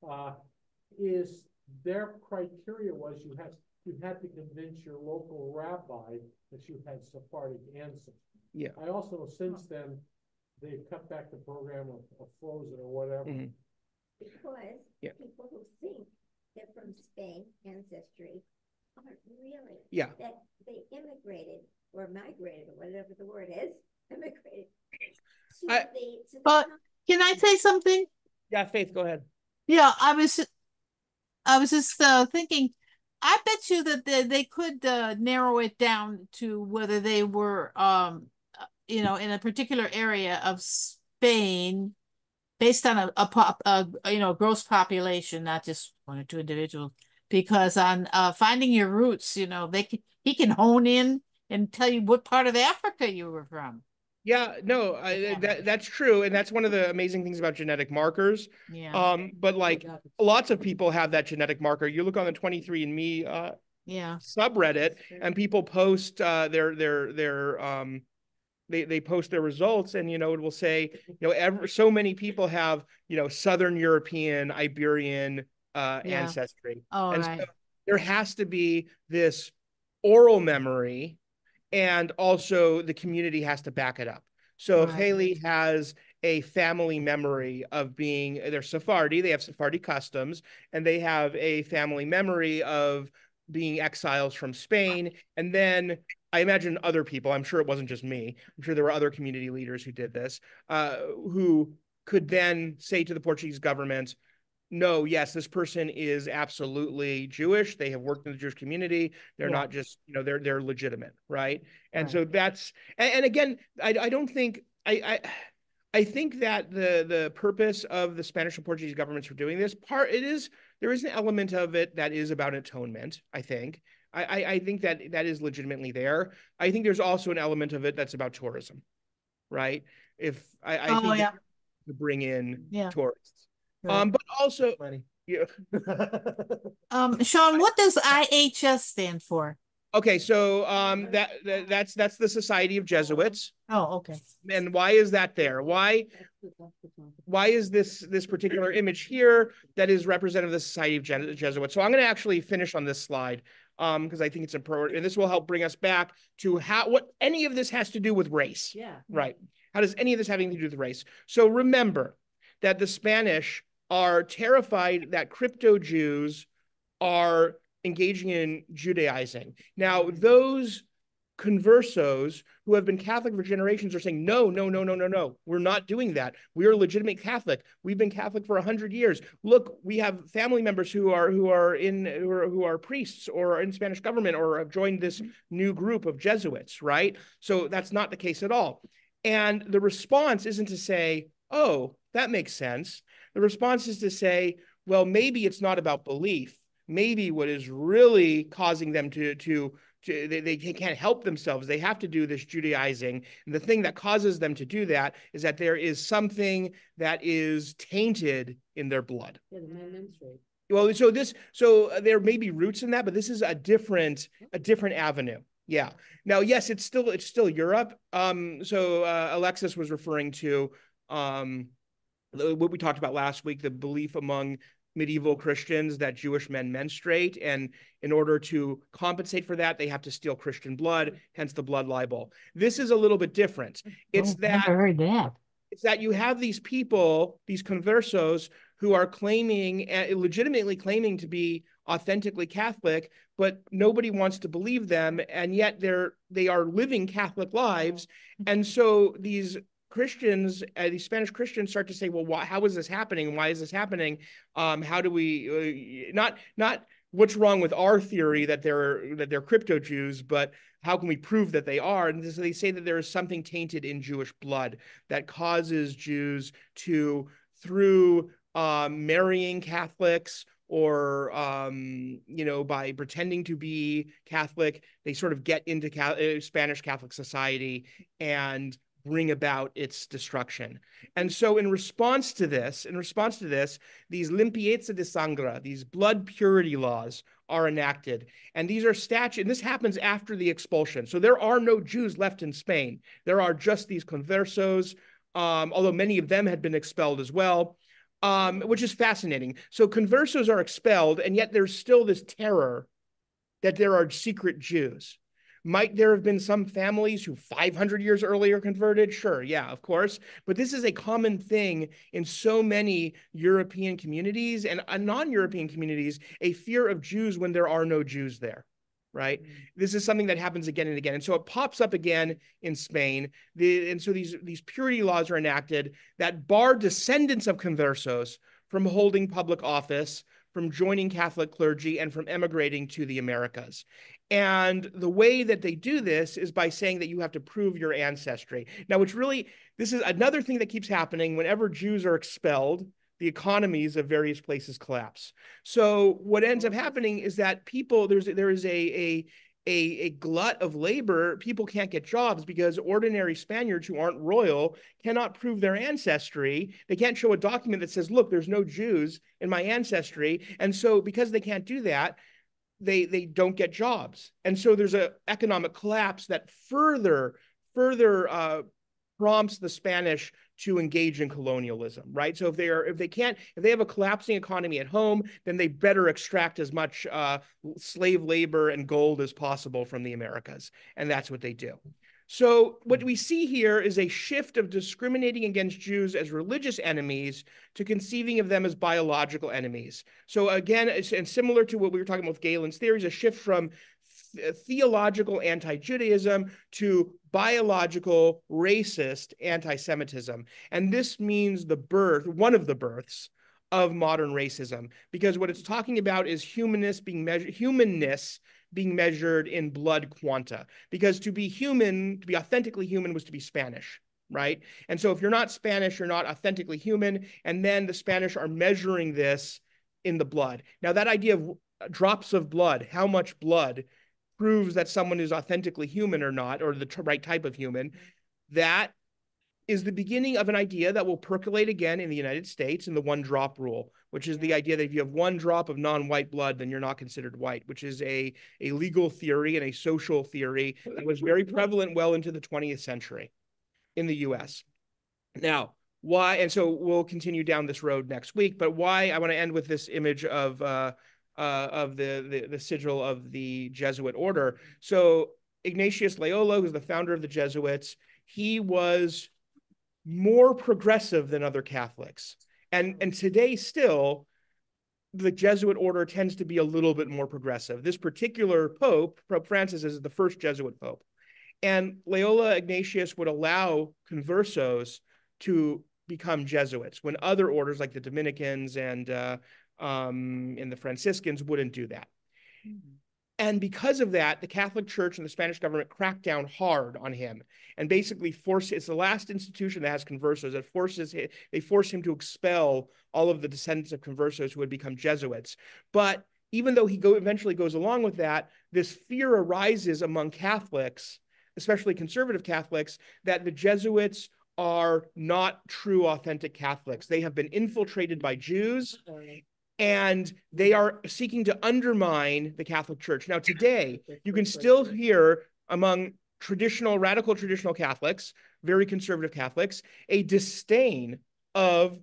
but is their criteria was you had to convince your local rabbi that you had Sephardic ancestry. Yeah. I also since then they've cut back the program of frozen or whatever. Because people who think they're from Spain ancestry aren't really. That they immigrated or migrated or whatever the word is, immigrated. But can I say something? Yeah, Faith, go ahead. Yeah, I was just thinking, I bet you that they could narrow it down to whether they were, in a particular area of Spain based on a gross population, not just one or two individuals. Because on finding your roots, he can hone in and tell you what part of Africa you were from. Yeah, no, that's true, and that's one of the amazing things about genetic markers. Yeah. But like lots of people have that genetic marker. You look on the 23andMe subreddit, and people post they post their results, and it will say so many people have Southern European, Iberian ancestry, and so there has to be this oral memory. And also the community has to back it up. So if Haley has a family memory of they're Sephardi, they have Sephardi customs, and they have a family memory of being exiles from Spain. And then I imagine other people, I'm sure it wasn't just me, I'm sure there were other community leaders who did this, who could then say to the Portuguese government, no, yes, this person is absolutely Jewish. They have worked in the Jewish community. They're not just, they're legitimate, right? And so that's, and again, I don't think, I think that the purpose of the Spanish and Portuguese governments for doing this there is an element of it that is about atonement, I think. I think that is legitimately there. I think there's also an element of it that's about tourism, right? I think to bring in tourists. But also, Sean, what does IHS stand for? Okay, so that's the Society of Jesuits. Oh, okay. And why is that there? Why is this particular image here that is representative of the Society of Jesuits? So I'm going to actually finish on this slide because I think it's important, and this will help bring us back to what any of this has to do with race. Yeah. Right. How does any of this having to do with race? So remember that the Spanish are terrified that crypto Jews are engaging in Judaizing. Now, those conversos who have been Catholic for generations are saying, no, we're not doing that. We are legitimate Catholic. We've been Catholic for 100 years. Look, we have family members who are priests or are in Spanish government or have joined this new group of Jesuits, right? So that's not the case at all. And the response isn't to say, oh, that makes sense. The response is to say, well, maybe it's not about belief. Maybe what is really causing them they can't help themselves. They have to do this Judaizing. And the thing that causes them to do that is that there is something that is tainted in their blood. Yeah, the man menstruate. Well, so there may be roots in that, but this is a different avenue. Yeah. Now, yes, it's still Europe. So Alexis was referring to what we talked about last week, the belief among medieval Christians that Jewish men menstruate, and in order to compensate for that, they have to steal Christian blood, hence the blood libel. This is a little bit different. It's It's that you have these people, these conversos, who are legitimately claiming to be authentically Catholic, but nobody wants to believe them, and yet they are living Catholic lives. And so these Christians, these Spanish Christians, start to say, well, how is this happening? Why is this happening? How do we not what's wrong with our theory that they're crypto Jews, but how can we prove that they are? And so they say that there is something tainted in Jewish blood that causes Jews to, through marrying Catholics or by pretending to be Catholic, they sort of get into Spanish Catholic society and bring about its destruction. And so in response to this, these limpieza de sangre, these blood purity laws are enacted. And these are statutes, and this happens after the expulsion. So there are no Jews left in Spain. There are just these conversos, although many of them had been expelled as well, which is fascinating. So conversos are expelled, and yet there's still this terror that there are secret Jews. Might there have been some families who 500 years earlier converted? Sure, yeah, of course. But this is a common thing in so many European communities and non-European communities, a fear of Jews when there are no Jews there, right? Mm-hmm. This is something that happens again and again. And so it pops up again in Spain. And so these purity laws are enacted that bar descendants of conversos from holding public office, from joining Catholic clergy, and from emigrating to the Americas. And the way that they do this is by saying that you have to prove your ancestry. Now, this is another thing that keeps happening. Whenever Jews are expelled, the economies of various places collapse. So what ends up happening is that there is a glut of labor. People can't get jobs because ordinary Spaniards who aren't royal cannot prove their ancestry. They can't show a document that says, look, there's no Jews in my ancestry. And so because they can't do that, they don't get jobs. And so there's an economic collapse that further prompts the Spanish to engage in colonialism, right? So if they have a collapsing economy at home, then they better extract as much slave labor and gold as possible from the Americas. And that's what they do. So what we see here is a shift of discriminating against Jews as religious enemies to conceiving of them as biological enemies. So again, and similar to what we were talking about with Galen's theories, a shift from theological anti-Judaism to biological racist anti-Semitism. And this means one of the births of modern racism, because what it's talking about is humanness being measured in blood quanta, because to be authentically human was to be Spanish, right? And so if you're not Spanish, you're not authentically human. And then the Spanish are measuring this in the blood. Now that idea of drops of blood, how much blood proves that someone is authentically human or not, or the right type of human, that is the beginning of an idea that will percolate again in the United States in the one drop rule, which is the idea that if you have one drop of non-white blood, then you're not considered white, which is a legal theory and a social theory that was very prevalent well into the 20th century in the US. Now, why, and so we'll continue down this road next week, but why I want to end with this image of the sigil of the Jesuit order. So Ignatius Loyola, who's the founder of the Jesuits, he was more progressive than other Catholics. And today still, the Jesuit order tends to be a little bit more progressive. This particular Pope, Pope Francis, is the first Jesuit Pope. And Loyola Ignatius would allow conversos to become Jesuits when other orders like the Dominicans and the Franciscans wouldn't do that. Mm-hmm. And because of that, the Catholic Church and the Spanish government cracked down hard on him and basically it's the last institution that has conversos. They force him to expel all of the descendants of conversos who had become Jesuits. But even though he eventually goes along with that, this fear arises among Catholics, especially conservative Catholics, that the Jesuits are not true, authentic Catholics. They have been infiltrated by Jews, and they are seeking to undermine the Catholic Church. Now, today, you can still hear among radical traditional Catholics, very conservative Catholics, a disdain of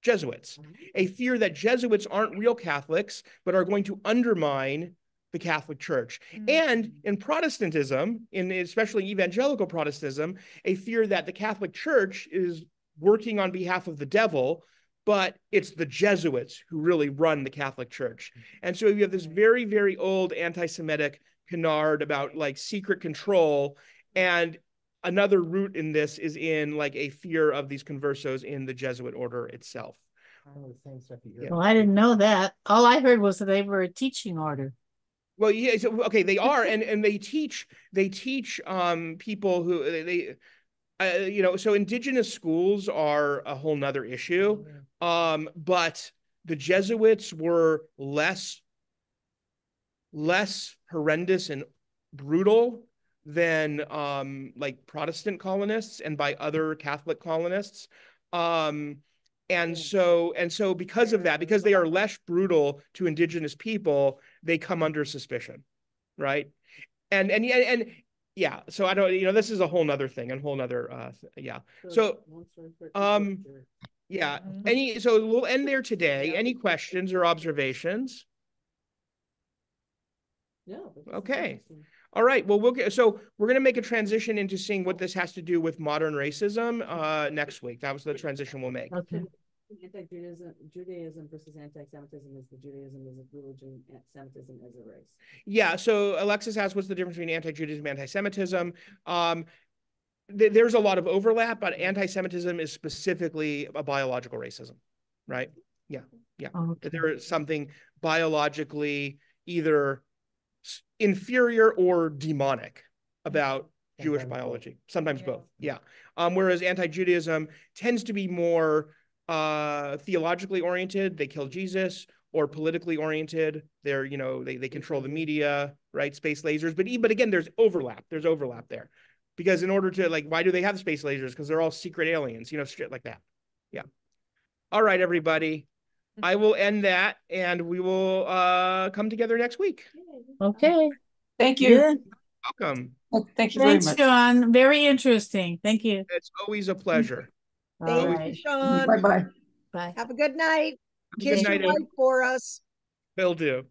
Jesuits, a fear that Jesuits aren't real Catholics, but are going to undermine the Catholic Church. Mm-hmm. And in Protestantism, especially evangelical Protestantism, a fear that the Catholic Church is working on behalf of the devil, but it's the Jesuits who really run the Catholic Church. And so you have this very, very old anti-Semitic canard about like secret control. And another root in this is in like a fear of these conversos in the Jesuit order itself. Well, I didn't know that. All I heard was that they were a teaching order. Well, yeah, so, okay, they are, and they teach people who so indigenous schools are a whole nother issue. But the Jesuits were less horrendous and brutal than like Protestant colonists and by other Catholic colonists. And so because of that, because they are less brutal to indigenous people, they come under suspicion, right? And yeah, so I don't, this is a whole nother thing, and whole nother, yeah. So, yeah, so we'll end there today. Any questions or observations? No. Okay. All right. Well, we're going to make a transition into seeing what this has to do with modern racism next week. That was the transition we'll make. Okay. Judaism versus anti-Semitism is the Judaism as a religion, Semitism as a race. Yeah. So Alexis asked, what's the difference between anti-Judaism and anti-Semitism? There's a lot of overlap, but anti-Semitism is specifically a biological racism, right? Yeah. Yeah. Okay. There is something biologically either inferior or demonic about Jewish biology, sometimes both. Yeah. Whereas anti-Judaism tends to be more theologically oriented. They kill Jesus, or politically oriented. They're, they control the media, right? Space lasers. But again, there's overlap. There's overlap there. Because in order to, why do they have space lasers? Because they're all secret aliens, shit like that. Yeah. All right, everybody. I will end that, and we will come together next week. Okay. Thank you. Yeah. Welcome. Thank you Thanks, very much. John. Very interesting. Thank you. It's always a pleasure. Thank you, Sean. Bye-bye. Bye. Have a good night. Good Kiss night, your wife for us. Will do.